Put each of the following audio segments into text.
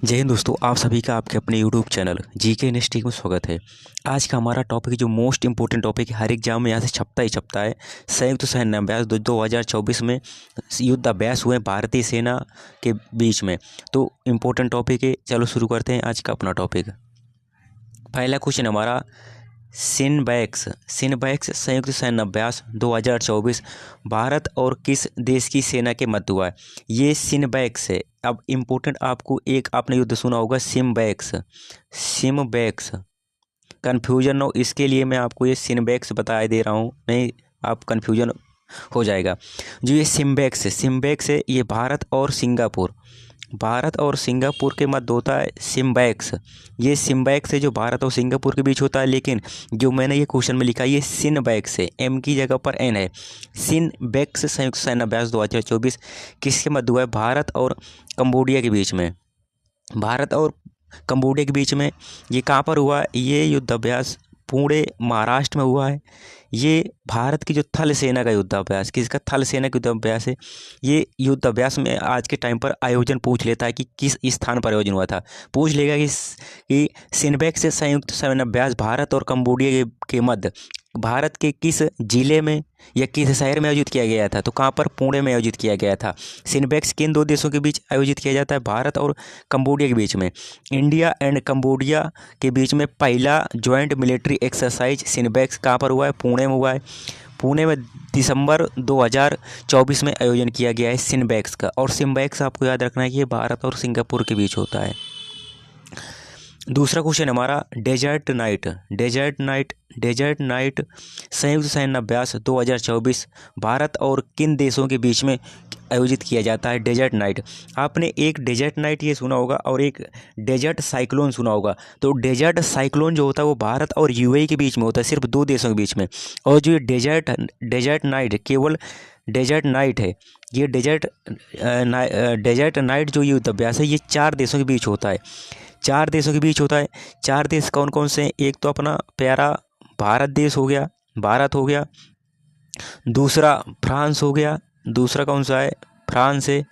जय हिंद दोस्तों, आप सभी का आपके अपने यूट्यूब चैनल जीके इंस्टीट्यूट में स्वागत है। आज का हमारा टॉपिक जो मोस्ट इंपॉर्टेंट टॉपिक है, हर एग्जाम में यहाँ से छपता ही छपता है। संयुक्त सैन्य अभ्यास 2024 में युद्ध अभ्यास हुए भारतीय सेना के बीच में। तो इम्पोर्टेंट टॉपिक है, चलो शुरू करते हैं आज का अपना टॉपिक। पहला क्वेश्चन हमारा सिनबैक्स संयुक्त सैन्य अभ्यास 2024 भारत और किस देश की सेना के मध्य हुआ है। ये सिनबैक्स है। अब इम्पोर्टेंट आपको एक आपने युद्ध सुना होगा सिमबैक्स कन्फ्यूजन हो, इसके लिए मैं आपको ये सिनबैक्स बता दे रहा हूँ, नहीं आप कन्फ्यूजन हो जाएगा। जो ये सिम्बैक्स है ये भारत और सिंगापुर के मध्य होता है सिम्बैक्स। ये सिम्बैक्स है जो भारत और सिंगापुर के बीच होता है, लेकिन जो मैंने ये क्वेश्चन में लिखा ये सिनबैक्स है, एम की जगह पर एन है। सिनबैक्स संयुक्त सैन्य अभ्यास 2024 किसके मध्य हुआ है? भारत और कंबोडिया के बीच में। भारत और कंबोडिया के बीच में ये कहाँ पर हुआ है? ये युद्ध अभ्यास पुणे महाराष्ट्र में हुआ है। ये भारत की जो थल सेना का युद्धाभ्यास, किसका? थल सेना का युद्धाभ्यास है। ये युद्धाभ्यास में आज के टाइम पर आयोजन पूछ लेता है कि किस स्थान पर आयोजन हुआ था। पूछ लेगा कि सिनबैक्स से संयुक्त सैन्य अभ्यास भारत और कंबोडिया के मध्य भारत के किस जिले में या किस शहर में आयोजित किया गया था? तो कहाँ पर? पुणे में आयोजित किया गया था। सिनबैक्स किन दो देशों के बीच आयोजित किया जाता है? भारत और कंबोडिया के बीच में। इंडिया एंड कंबोडिया के बीच में पहला ज्वाइंट मिलिट्री एक्सरसाइज सिनबैक्स कहाँ पर हुआ है? पुणे में हुआ है। पुणे में दिसंबर 2024 में आयोजन किया गया है सिनबैक्स का। और सिम्बैक्स आपको याद रखना है कि ये भारत और सिंगापुर के बीच होता है। दूसरा क्वेश्चन हमारा डेजर्ट नाइट संयुक्त सैन्य अभ्यास 2024 भारत और किन देशों के बीच में आयोजित किया जाता है? Desert night. आपने एक डेजर्ट नाइट ये सुना होगा और एक डेजर्ट साइक्लोन सुना होगा। तो डेजर्ट साइक्लोन जो होता है वो भारत और यूएई के बीच में होता है, सिर्फ दो देशों के बीच में। और जो ये डेजर्ट नाइट केवल डेजर्ट नाइट है, ये डेजर्ट नाइट जो युद्ध अभ्यास है ये 4 देशों के बीच होता है। 4 देशों के बीच होता है। 4 देश कौन कौन से हैं? एक तो अपना प्यारा भारत देश हो गया, भारत हो गया। दूसरा फ्रांस हो गया। दूसरा कौन सा है? फ्रांस है।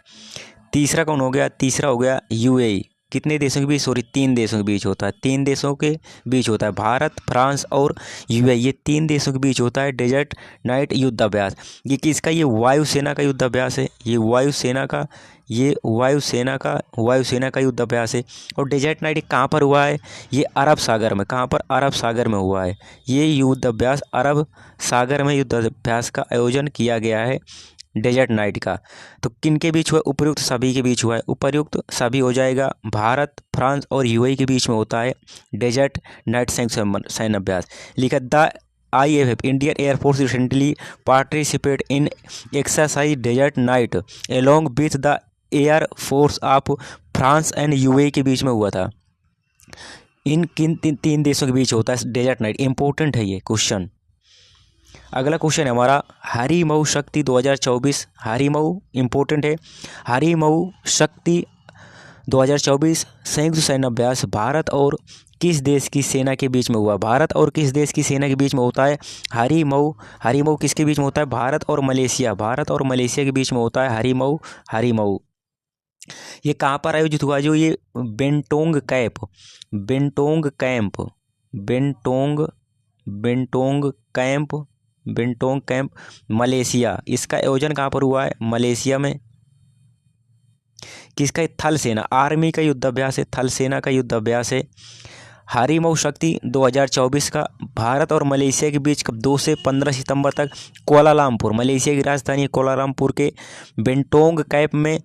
तीसरा कौन हो गया? तीसरा हो गया यूएई। कितने देशों के बीच? सॉरी 3 देशों के बीच होता है। 3 देशों के बीच होता है, भारत, फ्रांस और यूएई। ये 3 देशों के बीच होता है डेजर्ट नाइट युद्धाभ्यास। ये किसका? ये वायुसेना का युद्धाभ्यास है। ये वायुसेना का युद्धाभ्यास है। और डेजर्ट नाइट कहाँ पर हुआ है? ये अरब सागर में। कहाँ पर? अरब सागर में हुआ है। ये युद्धाभ्यास अरब सागर में युद्धाभ्यास का आयोजन किया गया है डेजर्ट नाइट का। तो किन के बीच हुआ? उपर्युक्त सभी के बीच हुआ है। उपर्युक्त सभी हो जाएगा, भारत, फ्रांस और यूएई के बीच में होता है डेजर्ट नाइट संयुक्त सैन्य अभ्यास। लिखा the IAF Indian air force recently participate in exercise desert night along with the air force of France and UAE के बीच में हुआ था। इन किन 3 देशों के बीच होता है डेजर्ट नाइट? इंपॉर्टेंट है ये क्वेश्चन। अगला क्वेश्चन है हमारा हरिमऊ शक्ति 2024। हरिमऊ इंपॉर्टेंट है। हरिमऊ शक्ति 2024 संयुक्त सैन्य अभ्यास भारत और किस देश की सेना के बीच में हुआ? भारत और किस देश की सेना के बीच में होता है हरिमऊ किसके बीच में होता है? भारत और मलेशिया के बीच में होता है हरिमऊ। ये कहाँ पर आयोजित हुआ? जो ये बेंटोंग कैंप मलेशिया। इसका आयोजन कहाँ पर हुआ है? मलेशिया में। किसका? थल सेना, आर्मी का युद्धाभ्यास है, थल सेना का युद्धाभ्यास है। हरिमऊ शक्ति 2024 का भारत और मलेशिया के बीच 2 से 15 सितंबर तक कोलालमपुर, मलेशिया की राजधानी कोलालमपुर के बेंटोंग कैंप में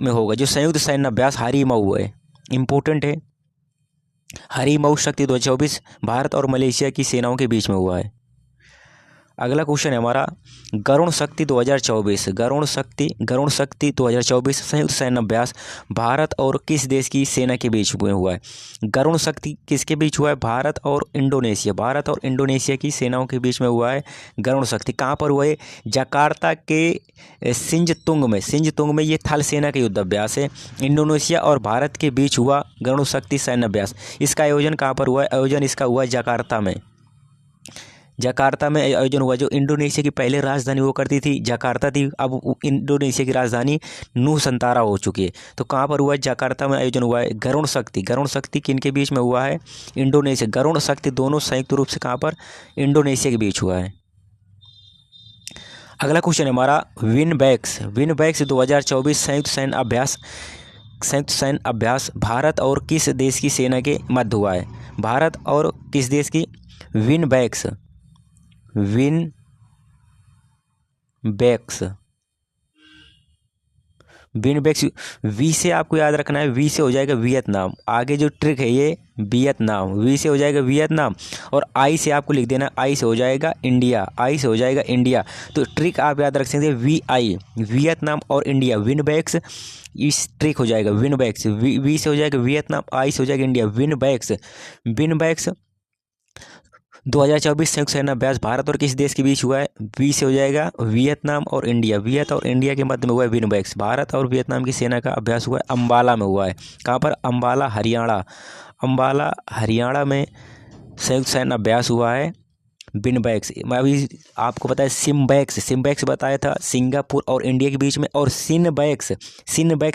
होगा। जो संयुक्त सैन्य अभ्यास हरिमऊ है, इंपॉर्टेंट है। हरिमऊ शक्ति 2024 भारत और मलेशिया की सेनाओं के बीच में हुआ है। अगला क्वेश्चन है हमारा गरुण शक्ति 2024 संयुक्त सैन्य अभ्यास भारत और किस देश की सेना के बीच में हुआ है? गरुण शक्ति किसके बीच हुआ है? भारत और इंडोनेशिया की सेनाओं के बीच में हुआ है गरुण शक्ति। कहाँ पर हुआ है? जकार्ता के सिंजतुंग में ये थल सेना का युद्धाभ्यास है। इंडोनेशिया और भारत के बीच हुआ गरुण शक्ति सैन्य अभ्यास। इसका आयोजन कहाँ पर हुआ है? आयोजन इसका हुआ है जकार्ता में। जकार्ता में आयोजन हुआ। जो इंडोनेशिया की पहले राजधानी हुआ करती थी जकार्ता थी, अब इंडोनेशिया की राजधानी नूसंतारा हो चुकी है। तो कहाँ पर हुआ है? जकार्ता में आयोजन हुआ है। गरुड़ शक्ति किन के बीच में हुआ है? इंडोनेशिया। गरुड़ शक्ति दोनों संयुक्त रूप से कहाँ पर? इंडोनेशिया के बीच हुआ है। अगला क्वेश्चन है हमारा विनबैक्स 2024 संयुक्त सैन्य अभ्यास भारत और किस देश की सेना के मध्य हुआ है? भारत और किस देश की? विनबैक्स वी से आपको याद रखना है। वी से हो जाएगा वियतनाम। आगे जो ट्रिक है ये वियतनाम, वी से हो जाएगा वियतनाम। और आई से आपको लिख देना, आई से हो जाएगा इंडिया। तो ट्रिक आप याद रख सकते हैं VI, वियतनाम और इंडिया। विनबैक्स इस ट्रिक हो जाएगा विनबैक्स। वी से हो जाएगा वियतनाम, आई से हो जाएगा इंडिया। विनबैक्स 2024 संयुक्त सैन्य अभ्यास भारत और किस देश के बीच हुआ है? वी से हो जाएगा वियतनाम और इंडिया। और इंडिया के मध्य में हुआ है विनबैक्स। भारत और वियतनाम की सेना का अभ्यास हुआ है अंबाला में हुआ है। कहाँ पर? अंबाला हरियाणा में संयुक्त सैन्य अभ्यास हुआ है विनबैक्स। मैं अभी आपको बताया सिम्बैक्स बताया था सिंगापुर और इंडिया के बीच में, और सिनबैक्स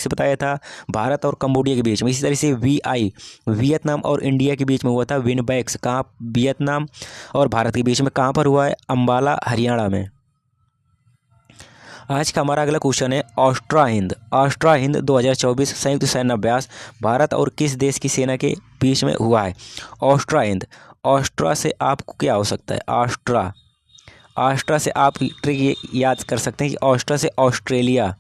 बताया था भारत और कंबोडिया के बीच में। इसी तरह से VI वियतनाम और इंडिया के बीच में हुआ था विनबैक्स। कहाँ? वियतनाम और भारत के बीच में। कहाँ पर हुआ है? अंबाला हरियाणा में। आज का हमारा अगला क्वेश्चन है ऑस्ट्रा हिंद 2024 संयुक्त सैन्य अभ्यास भारत और किस देश की सेना के बीच में हुआ है? ऑस्ट्रा से आपको क्या हो सकता है? ऑस्ट्रा से आप ट्रिक ये याद कर सकते हैं कि ऑस्ट्रा से ऑस्ट्रेलिया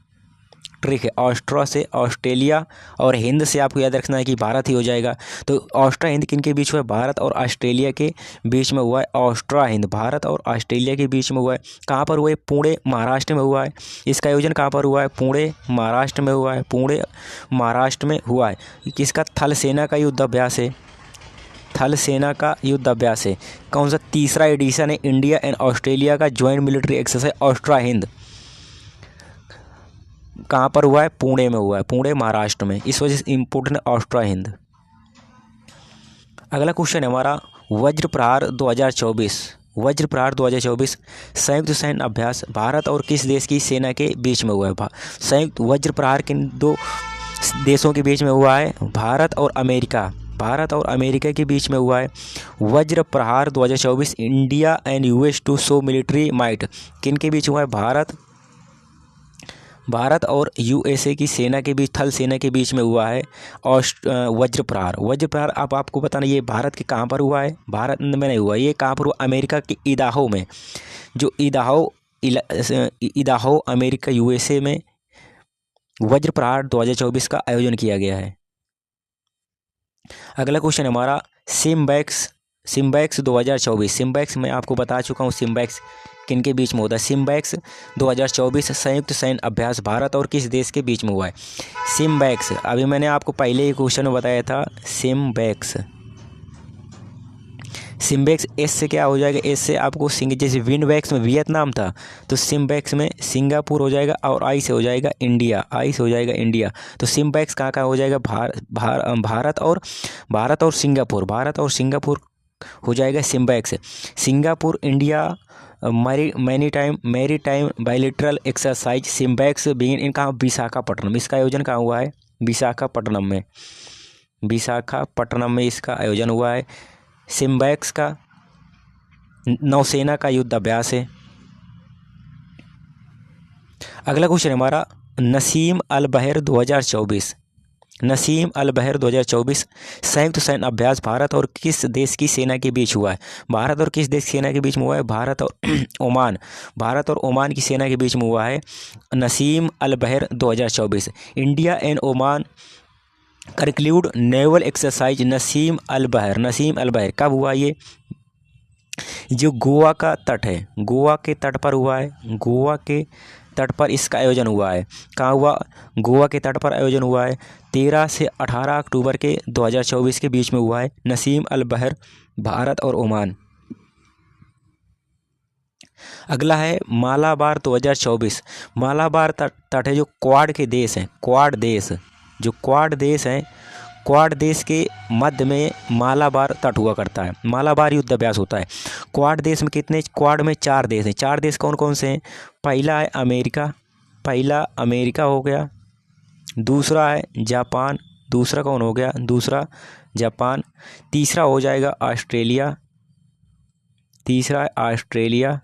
ट्रिक है। ऑस्ट्रा से ऑस्ट्रेलिया, और हिंद से आपको याद रखना है कि भारत ही हो जाएगा। तो ऑस्ट्रा हिंद किन के बीच हुआ है? भारत और ऑस्ट्रेलिया के बीच में हुआ है। ऑस्ट्रा हिंद भारत और ऑस्ट्रेलिया के बीच में हुआ है। कहाँ पर हुआ है? पुणे महाराष्ट्र में हुआ है। इसका आयोजन कहाँ पर हुआ है? पुणे महाराष्ट्र में हुआ है। किसका? थल सेना का युद्ध अभ्यास है। कौन सा? तीसरा एडिशन है इंडिया एंड ऑस्ट्रेलिया का ज्वाइंट मिलिट्री एक्सरसाइज ऑस्ट्रा हिंद। कहाँ पर हुआ है? पुणे में हुआ है, पुणे महाराष्ट्र में। इस वजह से इम्पोर्टेंट ऑस्ट्रा हिंद। अगला क्वेश्चन है हमारा वज्र प्रहार 2024 संयुक्त सैन्य अभ्यास भारत और किस देश की सेना के बीच में हुआ है? संयुक्त वज्र प्रहार किन दो देशों के बीच में हुआ है? भारत और अमेरिका के बीच में हुआ है। Vajra Prahar 2024 India and US to show military might किन के बीच हुआ है? भारत और USA की सेना के बीच, थल सेना के बीच में हुआ है वज्र प्रहार। आपको बताना ये भारत के कहाँ पर हुआ है? भारत में नहीं हुआ। ये कहाँ पर हुआ? अमेरिका के इदाहो में। जो इदाहो अमेरिका USA में वज्र प्रहार 2024 का आयोजन किया गया है। अगला क्वेश्चन हमारा सिम्बैक्स 2024। सिम्बैक्स मैं आपको बता चुका हूँ सिम्बैक्स किन के बीच में होता है। सिम्बैक्स 2024 संयुक्त सैन्य अभ्यास भारत और किस देश के बीच में हुआ है? सिम्बैक्स अभी मैंने आपको पहले ही क्वेश्चन में बताया था। सिम्बैक्स एस से क्या हो जाएगा? एस से आपको जैसे विनबैक्स में वियतनाम था, तो सिम्बैक्स में सिंगापुर हो जाएगा, और आई से हो जाएगा इंडिया। तो सिम्बैक्स कहाँ हो जाएगा? भारत और सिंगापुर हो जाएगा SIMBEX. Singapore India maritime bilateral exercise SIMBEX begin in कहाँ? विशाखापट्टनम। इसका आयोजन कहाँ हुआ है? विशाखापट्टनम में इसका आयोजन हुआ है। सिम्बैक्स का नौसेना का युद्ध अभ्यास है। अगला क्वेश्चन हमारा नसीम अल बहर 2024 संयुक्त सैन्य अभ्यास भारत और किस देश की सेना के बीच हुआ है? भारत और किस देश की सेना के बीच में हुआ है? भारत और ओमान की सेना के बीच में हुआ है Naseem Al Bahr 2024। India and Oman conclude naval exercise Naseem Al Bahr कब हुआ? ये जो गोवा का तट है, गोवा के तट पर हुआ है। गोवा के तट पर इसका आयोजन हुआ है। कहाँ हुआ? गोवा के तट पर आयोजन हुआ है। 13 से 18 अक्टूबर के 2024 के बीच में हुआ है नसीम अल बहर भारत और ओमान। अगला है मालाबार 2024। मालाबार तट है जो क्वाड के देश हैं। क्वाड देश हैं क्वाड देश के मध्य में मालाबार तट हुआ करता है, मालाबार युद्ध अभ्यास होता है। क्वाड देश में कितने, क्वाड में 4 देश हैं। 4 देश कौन कौन से हैं? पहला है अमेरिका, पहला अमेरिका हो गया, दूसरा है जापान, दूसरा कौन हो गया, दूसरा जापान, तीसरा हो जाएगा ऑस्ट्रेलिया, तीसरा है ऑस्ट्रेलिया,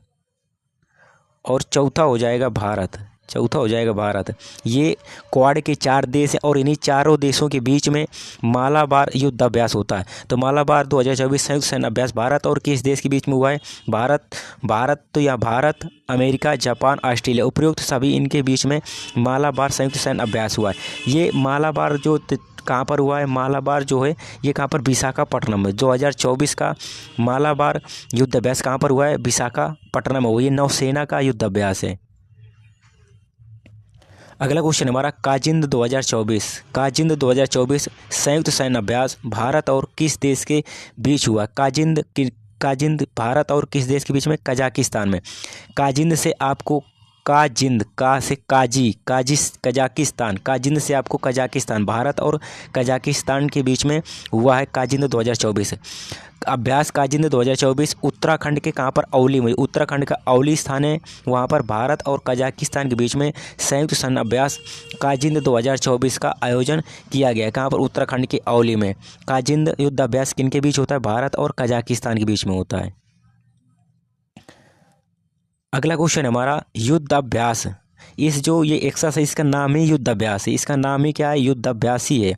और चौथा हो जाएगा भारत, चौथा हो जाएगा भारत। ये क्वाड के 4 देश हैं और इन्हीं चारों देशों के बीच में मालाबार युद्ध अभ्यास होता है। तो मालाबार 2024 संयुक्त सैन्य अभ्यास भारत और किस देश के बीच में हुआ है? भारत तो या भारत, अमेरिका, जापान, ऑस्ट्रेलिया, उपयुक्त सभी इनके बीच में मालाबार संयुक्त सैन्य अभ्यास हुआ है। ये मालाबार जो कहाँ पर हुआ है? मालाबार जो है ये कहाँ पर? विशाखापट्टनम में। 2024 का मालाबार युद्ध अभ्यास कहाँ पर हुआ है? विशाखापट्टनम में हुआ। ये नौसेना का युद्ध अभ्यास है। अगला क्वेश्चन हमारा काजिंद 2024, काजिंद 2024 संयुक्त सैन्य अभ्यास भारत और किस देश के बीच हुआ? काजिंद भारत और किस देश के बीच में? कजाकिस्तान में। काजिंद से आपको काजिंद, का से काजी, कजाकिस्तान, काजिंद से आपको कजाकिस्तान, भारत और कजाकिस्तान के बीच में हुआ है काजिंद 2024 अभ्यास। काजिंद 2024 उत्तराखंड के कहाँ पर? औली में। उत्तराखंड का औली स्थान है, वहाँ पर भारत और कजाकिस्तान के बीच में संयुक्त सैन्य अभ्यास काजिंद 2024 का आयोजन किया गया है। कहाँ पर? उत्तराखंड के औली में। काजिंद युद्ध अभ्यास किन के बीच होता है? भारत और कजाकिस्तान के बीच में होता है। अगला क्वेश्चन हमारा युद्ध अभ्यास। इस जो ये एक्सरसाइज इसका नाम ही युद्ध अभ्यास है, इसका नाम ही क्या है? युद्ध अभ्यास ही है।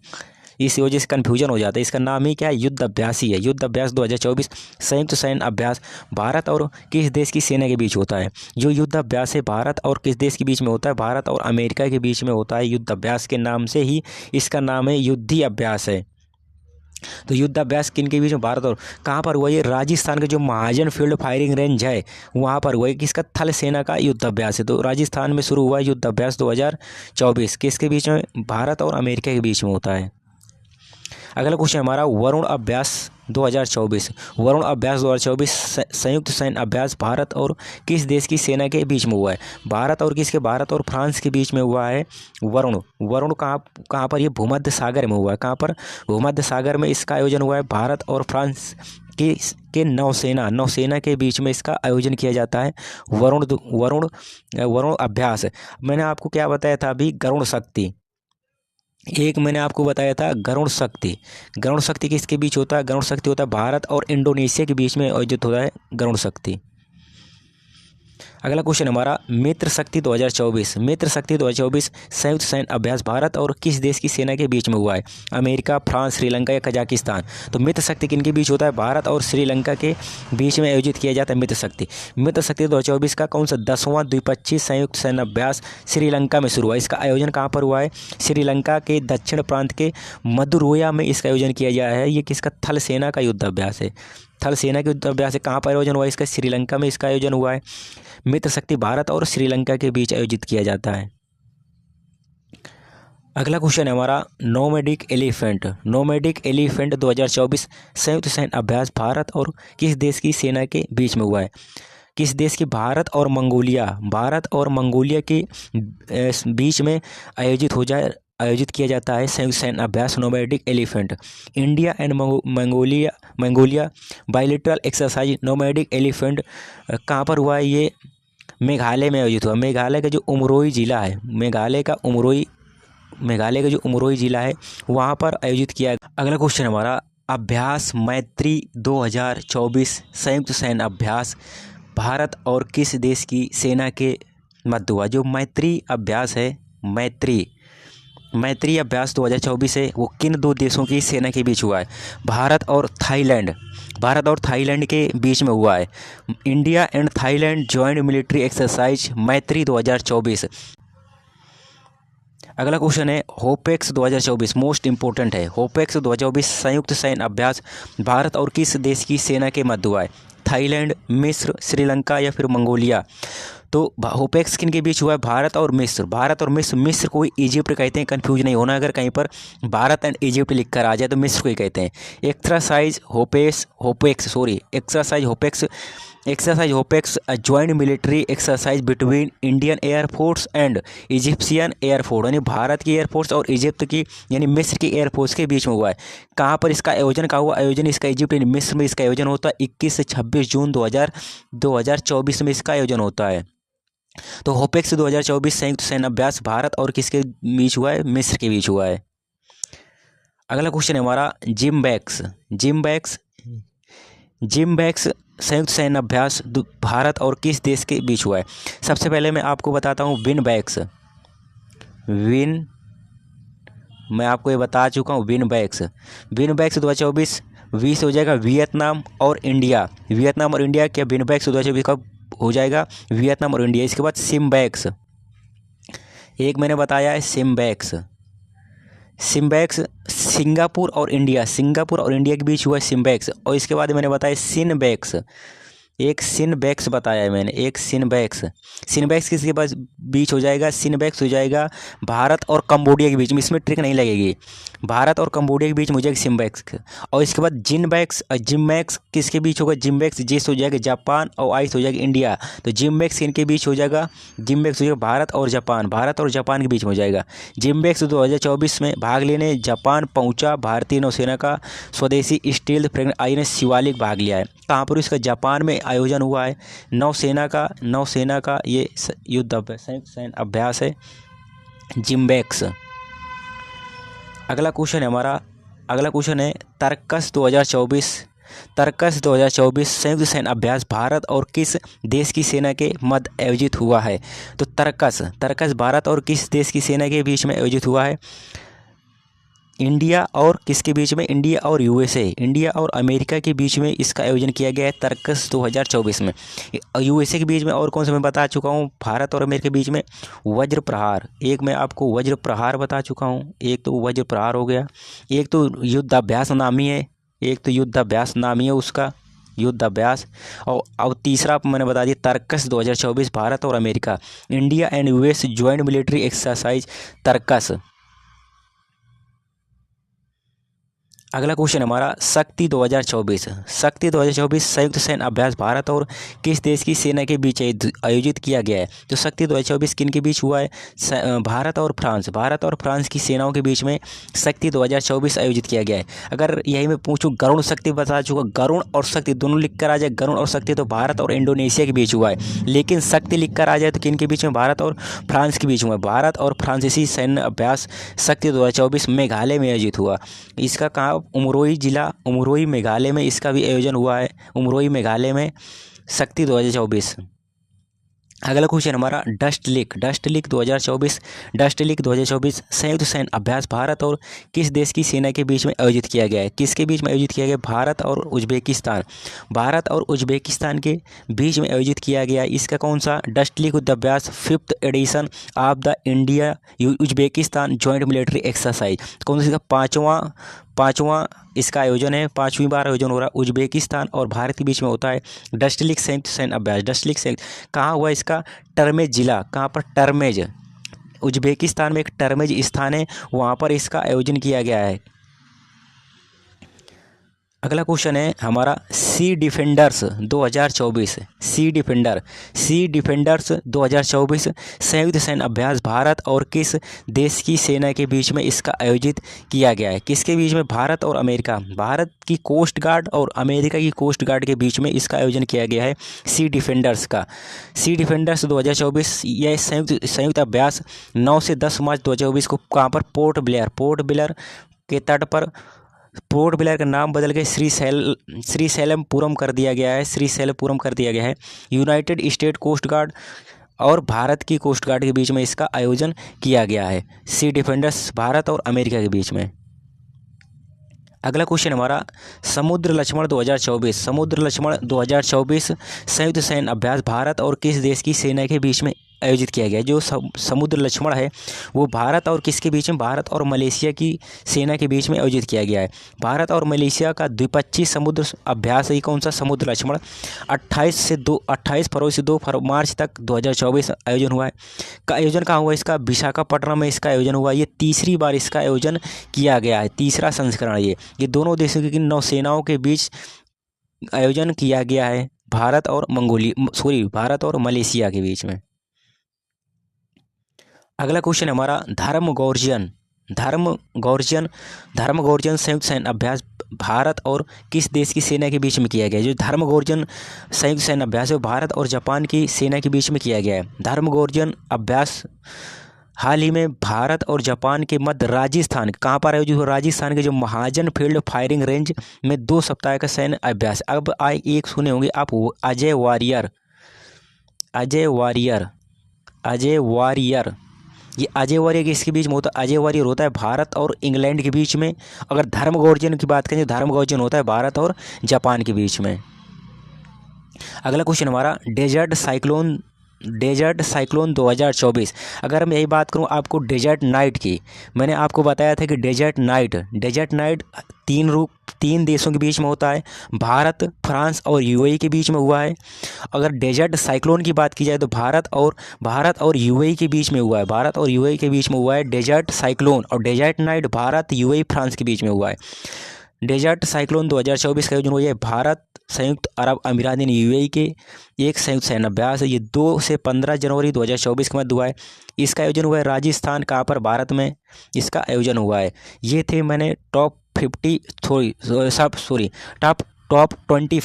इस वजह से कन्फ्यूजन हो जाता है, इसका नाम ही क्या है? युद्ध अभ्यास ही है। युद्ध अभ्यास 2024 संयुक्त सैन्य अभ्यास भारत और किस देश की सेना के बीच होता है? जो युद्ध अभ्यास है भारत और किस देश के बीच में होता है? भारत और अमेरिका के बीच में होता है। युद्ध अभ्यास के नाम से ही इसका नाम है युद्धि अभ्यास है। तो युद्ध अभ्यास किन के बीच में? भारत और कहाँ पर हुआ? ये राजस्थान का जो महाजन फील्ड फायरिंग रेंज है वहाँ पर हुआ है। किसका? थल सेना का युद्ध अभ्यास है। तो राजस्थान में शुरू हुआ युद्ध अभ्यास 2024 किसके बीच में? भारत और अमेरिका के बीच में होता है। अगला क्वेश्चन हमारा वरुण अभ्यास 2024, वरुण अभ्यास 2024 संयुक्त सैन्य अभ्यास भारत और किस देश की सेना के बीच में हुआ है? भारत और किसके? भारत और फ्रांस के बीच में हुआ है वरुण। वरुण कहाँ पर? ये भूमध्य सागर में हुआ है। कहाँ पर? भूमध्य सागर में इसका आयोजन हुआ है। भारत और फ्रांस के नौसेना के बीच में इसका आयोजन किया जाता है। वरुण अभ्यास। मैंने आपको क्या बताया था अभी? गरुड़ शक्ति। एक मैंने आपको बताया था गरुड़ शक्ति। गरुड़ शक्ति किसके बीच होता है? गरुड़ शक्ति होता है भारत और इंडोनेशिया के बीच में आयोजित होता है गरुड़ शक्ति। अगला क्वेश्चन हमारा मित्र शक्ति 2024, मित्र शक्ति 2024 संयुक्त सैन्य अभ्यास भारत और किस देश की सेना के बीच में हुआ है? अमेरिका, फ्रांस, श्रीलंका या कजाकिस्तान। तो मित्र शक्ति किन के बीच होता है? भारत और श्रीलंका के बीच में आयोजित किया जाता है मित्र शक्ति। मित्र शक्ति 2024 का कौन सा? 10वां द्विपक्षीय संयुक्त सैन्य अभ्यास श्रीलंका में शुरू हुआ। इसका आयोजन कहाँ पर हुआ है? श्रीलंका के दक्षिण प्रांत के मदुरोया में इसका आयोजन किया गया है। ये किसका? थल सेना का युद्ध अभ्यास है। थल सेना के युद्ध अभ्यास कहाँ पर आयोजन हुआ है? इसका श्रीलंका में इसका आयोजन हुआ है। मित्र शक्ति भारत और श्रीलंका के बीच आयोजित किया जाता है। अगला क्वेश्चन है हमारा नोमैडिक एलिफेंट। नोमैडिक एलिफेंट 2024 संयुक्त सैन्य अभ्यास भारत और किस देश की सेना के बीच में हुआ है? किस देश की? भारत और मंगोलिया के बीच में आयोजित किया जाता है संयुक्त सैन्य अभ्यास nomadic elephant. India and Mongolia bilateral exercise nomadic elephant कहाँ पर हुआ है? ये मेघालय में आयोजित हुआ। मेघालय का जो उमरोई जिला है, मेघालय का जो उमरोई जिला है वहाँ पर आयोजित किया। अगला क्वेश्चन हमारा अभ्यास मैत्री 2024 संयुक्त सैन्य अभ्यास भारत और किस देश की सेना के मध्य हुआ? जो मैत्री अभ्यास है, मैत्री अभ्यास 2024 है वो किन 2 देशों की सेना के बीच हुआ है? भारत और थाईलैंड के बीच में हुआ है। India and Thailand joint military exercise मैत्री 2024। अगला क्वेश्चन है होपेक्स 2024, मोस्ट इंपॉर्टेंट है। होपेक्स 2024 संयुक्त सैन्य अभ्यास भारत और किस देश की सेना के मध्य हुआ है? थाईलैंड, मिस्र, श्रीलंका या फिर मंगोलिया। तो होपेक्स किन के बीच हुआ है? भारत और मिस्र। मिस्र को इजिप्ट कहते हैं, कंफ्यूज नहीं होना। अगर कहीं पर भारत एंड इजिप्ट लिखकर आ जाए तो मिस्र को ही कहते हैं। Exercise Hopex exercise Hopex joint military exercise between Indian air force and Egyptian air force, यानी भारत की एयरफोर्स और इजिप्ट की यानी मिस्र की एयरफोर्स के बीच में हुआ है। कहाँ पर इसका आयोजन कहाँ हुआ? आयोजन इसका इजिप्ट यानी मिस्र में इसका आयोजन होता है। 21 से 26 जून 2024 में इसका आयोजन होता है। तो होपेक्स 2024 संयुक्त सैन्य अभ्यास भारत और किसके बीच हुआ है? मिस्र के बीच हुआ है। अगला क्वेश्चन है हमारा जिम्बैक्स संयुक्त सैन्य अभ्यास भारत और किस देश के बीच हुआ है? सबसे पहले मैं आपको बताता हूँ मैं आपको ये बता चुका हूँ विनबैक्स 2024 20 हो जाएगा वियतनाम और इंडिया क्या विनबैक्स 2024 कब हो जाएगा? वियतनाम और इंडिया। इसके बाद सिम्बैक्स, एक मैंने बताया है सिम्बैक्स सिंगापुर और इंडिया के बीच हुआ है सिम्बैक्स। और इसके बाद मैंने बताया सिनबैक्स बताया है मैंने, एक सिनबैक्स किसके पास बीच हो जाएगा? सिनबैक्स हो जाएगा भारत और कंबोडिया के बीच में। इसमें ट्रिक नहीं लगेगी, भारत और कंबोडिया के बीच में हो जाएगा सिम्बैक्स। और इसके बाद जिम्बैक्स किसके बीच होगा? जिस हो जाएगा जापान और आइस हो जाएगा इंडिया। तो जिम्बैक्स इनके बीच हो जाएगा, भारत और जापान के बीच में हो जाएगा। जिम्बैक्स 2024 में भाग लेने जापान पहुंचा भारतीय नौसेना का स्वदेशी स्टील्थ फ्रैगमेंट INS शिवालिक भाग लिया है। कहाँ पर? इसका जापान में आयोजन हुआ है। नौसेना का ये युद्ध संयुक्त सैन्य अभ्यास है जिम्बैक्स। अगला क्वेश्चन है तरकस 2024 संयुक्त सैन्य अभ्यास भारत और किस देश की सेना के मध्य आयोजित हुआ है? तो तरकस भारत और किस देश की सेना के बीच में आयोजित हुआ है? इंडिया और किसके बीच में? इंडिया और इंडिया और अमेरिका के बीच में इसका आयोजन किया गया है तरकस 2024 में। USA के बीच में और कौन सा मैं बता चुका हूँ? भारत और अमेरिका के बीच में वज्र प्रहार, एक मैं आपको वज्र प्रहार बता चुका हूँ। एक तो वज्र प्रहार हो गया, एक तो युद्धाभ्यास नामी है उसका युद्धाभ्यास। और अब तीसरा मैंने बता दिया तरकस 2024 भारत और America, India and US joint military exercise Tarkash. अगला क्वेश्चन हमारा शक्ति 2024 संयुक्त सैन्य अभ्यास भारत और किस देश की सेना के बीच आयोजित किया गया है? तो शक्ति 2024 किन के बीच हुआ है? भारत और फ्रांस की सेनाओं के बीच में शक्ति 2024 आयोजित किया गया है। अगर यही मैं पूछूं गरुण शक्ति बता चुका, गरुण और शक्ति दोनों लिख कर आ जाए, गरुण और शक्ति तो भारत और इंडोनेशिया के बीच हुआ है। लेकिन शक्ति लिख कर आ जाए तो किन के बीच में? भारत और फ्रांस के बीच में। भारत और फ्रांसीसी सैन्य अभ्यास शक्ति 2024 मेघालय में आयोजित हुआ। इसका कहाँ? उमरोई मेघालय में इसका भी आयोजन हुआ है, उमरोई मेघालय में शक्ति 2024। अगला क्वेश्चन हमारा डस्ट लीक 2024 संयुक्त सैन्य अभ्यास भारत और किस देश की सेना के बीच में आयोजित किया गया है? किसके बीच में आयोजित किया गया? भारत और उज्बेकिस्तान के बीच में आयोजित किया गया। इसका कौन सा? डस्ट लीक युद्धाभ्यास 5th edition of the India Uzbekistan joint military exercise. कौन सा? पाँचवां इसका आयोजन है, 5वीं बार आयोजन हो रहा है। उज्बेकिस्तान और भारत के बीच में होता है डस्ट लीक संयुक्त सैन्य अभ्यास। कहाँ हुआ इसका? टर्मेज जिला। कहाँ पर? टर्मेज, उज्बेकिस्तान में एक टर्मेज स्थान है, वहाँ पर इसका आयोजन किया गया है। अगला क्वेश्चन है हमारा सी डिफेंडर्स 2024 संयुक्त सैन्य अभ्यास भारत और किस देश की सेना के बीच में इसका आयोजित किया गया है? किसके बीच में? भारत और अमेरिका, भारत की कोस्ट गार्ड और अमेरिका की कोस्ट गार्ड के बीच में इसका आयोजन किया गया है सी डिफेंडर्स 2024। यह संयुक्त अभ्यास 9 से 10 मार्च 2024 को कहाँ पर? पोर्ट ब्लेयर के तट पर। पोर्ट ब्लेयर का नाम बदल के श्रीशैलमपुरम कर दिया गया है। यूनाइटेड स्टेट कोस्ट गार्ड और भारत की कोस्ट गार्ड के बीच में इसका आयोजन किया गया है, सी डिफेंडर्स भारत और अमेरिका के बीच में। अगला क्वेश्चन हमारा समुद्र लक्ष्मण 2024 संयुक्त सैन्य अभ्यास भारत और किस देश की सेना के बीच में आयोजित किया गया है? जो समुद्र लक्ष्मण है वो भारत और किसके बीच में? भारत और मलेशिया की सेना के बीच में आयोजित किया गया है। भारत और मलेशिया का द्विपक्षीय समुद्र अभ्यास है। कौन सा? समुद्र लक्ष्मण 28 फरवरी से 2 मार्च तक 2024 आयोजन हुआ है। का आयोजन कहाँ हुआ इसका? विशाखापट्टनम में इसका आयोजन हुआ। ये तीसरी बार इसका आयोजन किया गया है, तीसरा संस्करण ये दोनों देशों की नौसेनाओं के बीच आयोजन किया गया है भारत और भारत और मलेशिया के बीच में। अगला क्वेश्चन है हमारा धर्मगोर्जन संयुक्त सैन्य अभ्यास भारत और किस देश की सेना के बीच में किया गया है। जो धर्मगोर्जन संयुक्त सैन्य अभ्यास है भारत और जापान की सेना के बीच में किया गया है। धर्मगोर्जन अभ्यास हाल ही में भारत और जापान के मध्य राजस्थान कहाँ पर आयोजित हुआ। राजस्थान के जो महाजन फील्ड फायरिंग रेंज में 2 सप्ताह का सैन्य अभ्यास। अब आए एक सुने होंगे आप अजय वारियर। ये अजय वारियर किसके बीच में होता है। अजय वारियर होता है भारत और इंग्लैंड के बीच में। अगर धर्मगोर्जन की बात करें, धर्मगोर्जन होता है भारत और जापान के बीच में। अगला क्वेश्चन हमारा डेजर्ट साइक्लोन 2024। अगर मैं यही बात करूं आपको डेजर्ट नाइट की, मैंने आपको बताया था कि डेजर्ट नाइट 3 देशों के बीच में होता है, भारत, फ्रांस और यूएई के बीच में हुआ है। अगर डेजर्ट साइक्लोन की बात की जाए तो भारत और यूएई के बीच में हुआ है डेजर्ट साइक्लोन। और Desert Knight Bharat, UAE, France के बीच में हुआ है। डेजर्ट साइक्लोन 2024 का आयोजन हुआ है भारत, संयुक्त अरब अमीरात यानी यूएई के एक संयुक्त सैन्य अभ्यास है। ये 2 से 15 जनवरी 2024 के मध्य हुआ है। इसका आयोजन हुआ है राजस्थान, कहाँ पर, भारत में इसका आयोजन हुआ है। ये थे मैंने टॉप 25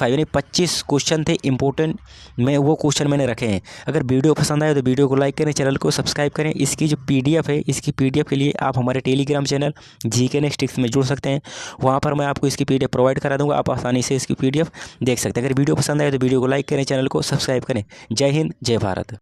यानी 25 क्वेश्चन थे इंपॉर्टेंट, मैं वो क्वेश्चन मैंने रखे हैं। अगर वीडियो पसंद आए तो वीडियो को लाइक करें, चैनल को सब्सक्राइब करें। इसकी जो पीडीएफ है, इसकी पीडीएफ के लिए आप हमारे Telegram channel GK next tips में जुड़ सकते हैं। वहाँ पर मैं आपको इसकी पीडीएफ प्रोवाइड करा दूँगा, आप आसानी से इसकी पीडीएफ देख सकते हैं। अगर वीडियो पसंद आए तो वीडियो को लाइक करें, चैनल को सब्सक्राइब करें। जय हिंद, जय भारत।